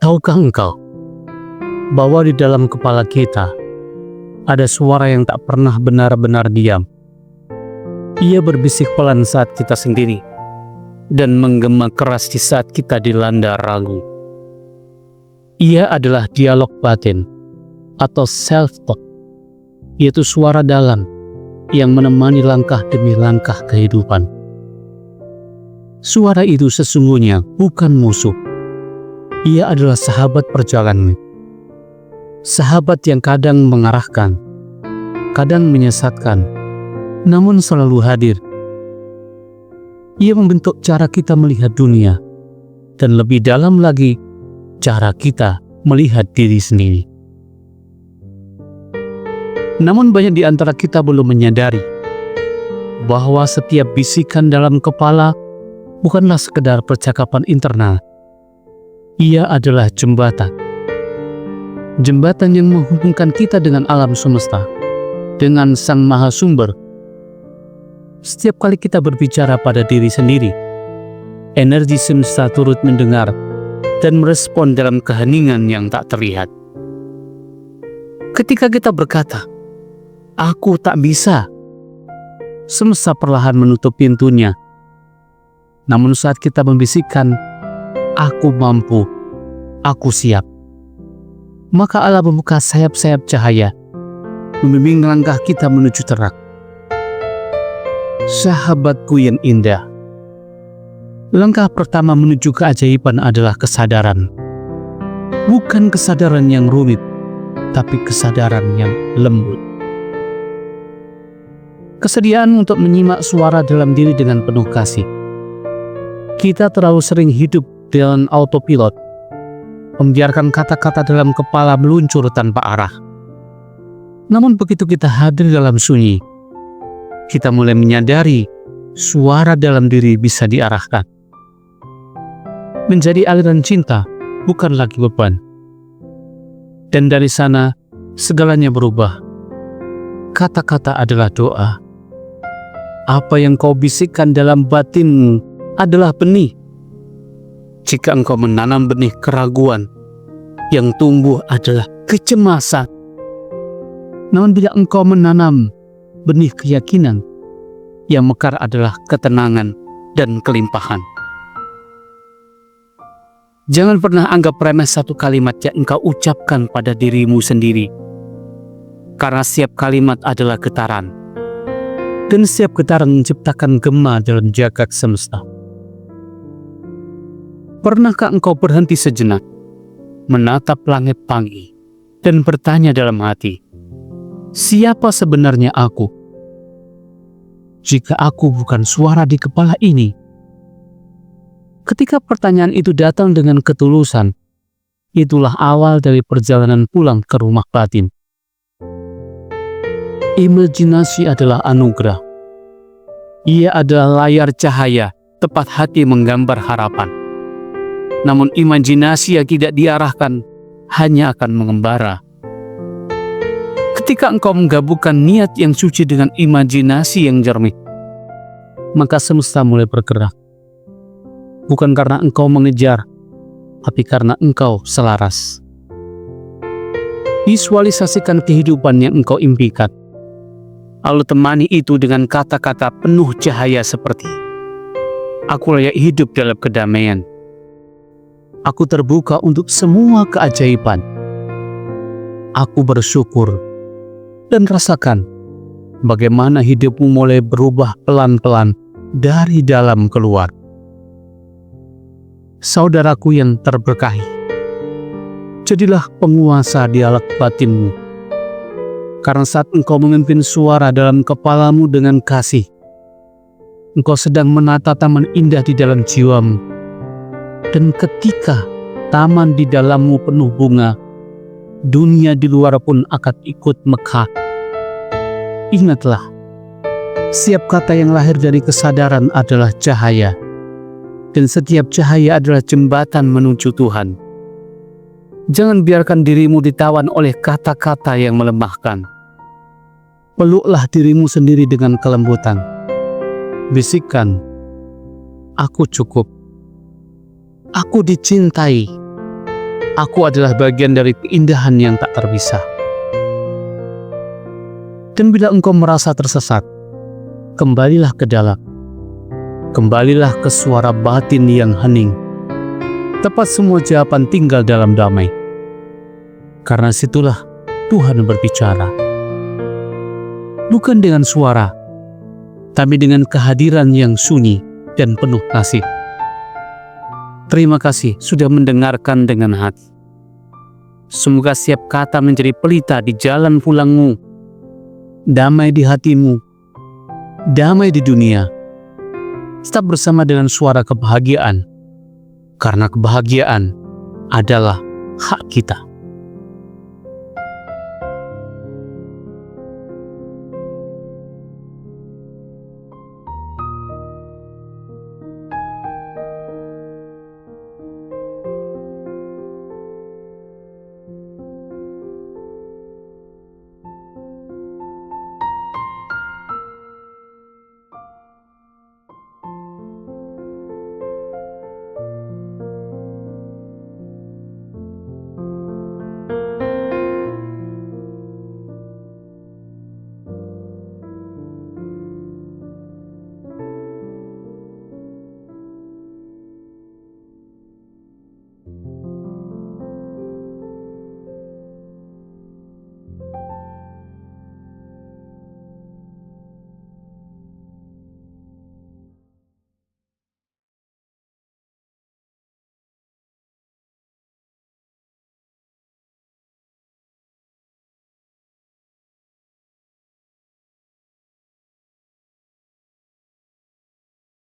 Tahukah engkau bahwa di dalam kepala kita ada suara yang tak pernah benar-benar diam? Ia berbisik pelan saat kita sendiri dan menggema keras di saat kita dilanda ragu. Ia adalah dialog batin atau self-talk, yaitu suara dalam yang menemani langkah demi langkah kehidupan. Suara itu sesungguhnya bukan musuh. Ia adalah sahabat perjalanan. Sahabat yang kadang mengarahkan, kadang menyesatkan, namun selalu hadir. Ia membentuk cara kita melihat dunia, dan lebih dalam lagi, cara kita melihat diri sendiri. Namun banyak di antara kita belum menyadari bahwa setiap bisikan dalam kepala bukanlah sekedar percakapan internal. Ia adalah jembatan. Jembatan yang menghubungkan kita dengan alam semesta, dengan Sang Maha Sumber. Setiap kali kita berbicara pada diri sendiri, energi semesta turut mendengar dan merespon dalam keheningan yang tak terlihat. Ketika kita berkata, "Aku tak bisa," semesta perlahan menutup pintunya. Namun saat kita membisikkan, "Aku mampu, aku siap," maka Allah membuka sayap-sayap cahaya, membimbing langkah kita menuju terang. Sahabatku yang indah, langkah pertama menuju keajaiban adalah kesadaran. Bukan kesadaran yang rumit, tapi kesadaran yang lembut. Kesediaan untuk menyimak suara dalam diri dengan penuh kasih. Kita terlalu sering hidup dengan autopilot, membiarkan kata-kata dalam kepala meluncur tanpa arah. Namun begitu kita hadir dalam sunyi, kita mulai menyadari suara dalam diri bisa diarahkan menjadi aliran cinta, bukan lagi beban. Dan dari sana, segalanya berubah. Kata-kata adalah doa. Apa yang kau bisikkan dalam batinmu adalah benih. Jika engkau menanam benih keraguan, yang tumbuh adalah kecemasan. Namun bila engkau menanam benih keyakinan, yang mekar adalah ketenangan dan kelimpahan. Jangan pernah anggap remeh satu kalimat yang engkau ucapkan pada dirimu sendiri. Karena setiap kalimat adalah getaran. Dan setiap getaran menciptakan gema dalam jagat semesta. Pernahkah engkau berhenti sejenak, menatap langit pagi, dan bertanya dalam hati, siapa sebenarnya aku? Jika aku bukan suara di kepala ini. Ketika pertanyaan itu datang dengan ketulusan, itulah awal dari perjalanan pulang ke rumah batin. Imajinasi adalah anugerah. Ia adalah layar cahaya, tepat hati menggambar harapan. Namun imajinasi yang tidak diarahkan hanya akan mengembara. Ketika engkau menggabungkan niat yang suci dengan imajinasi yang jernih, maka semesta mulai bergerak. Bukan karena engkau mengejar, tapi karena engkau selaras. Visualisasikan kehidupan yang engkau impikan. Lalu temani itu dengan kata-kata penuh cahaya seperti, aku layak hidup dalam kedamaian. Aku terbuka untuk semua keajaiban. Aku bersyukur. Dan rasakan bagaimana hidupmu mulai berubah pelan-pelan dari dalam keluar. Saudaraku yang terberkahi, jadilah penguasa dialog batinmu. Karena saat engkau memimpin suara dalam kepalamu dengan kasih, engkau sedang menata taman indah di dalam jiwamu. Dan ketika taman di dalammu penuh bunga, dunia di luar pun akan ikut mekar. Ingatlah, setiap kata yang lahir dari kesadaran adalah cahaya. Dan setiap cahaya adalah jembatan menuju Tuhan. Jangan biarkan dirimu ditawan oleh kata-kata yang melemahkan. Peluklah dirimu sendiri dengan kelembutan. Bisikkan, aku cukup. Aku dicintai. Aku adalah bagian dari keindahan yang tak terpisah. Dan bila engkau merasa tersesat, kembalilah ke dalam. Kembalilah ke suara batin yang hening. Tepat semua jawaban tinggal dalam damai. Karena situlah Tuhan berbicara. Bukan dengan suara, tapi dengan kehadiran yang sunyi dan penuh kasih. Terima kasih sudah mendengarkan dengan hati. Semoga setiap kata menjadi pelita di jalan pulangmu. Damai di hatimu, damai di dunia. Tetap bersama dengan suara kebahagiaan, karena kebahagiaan adalah hak kita.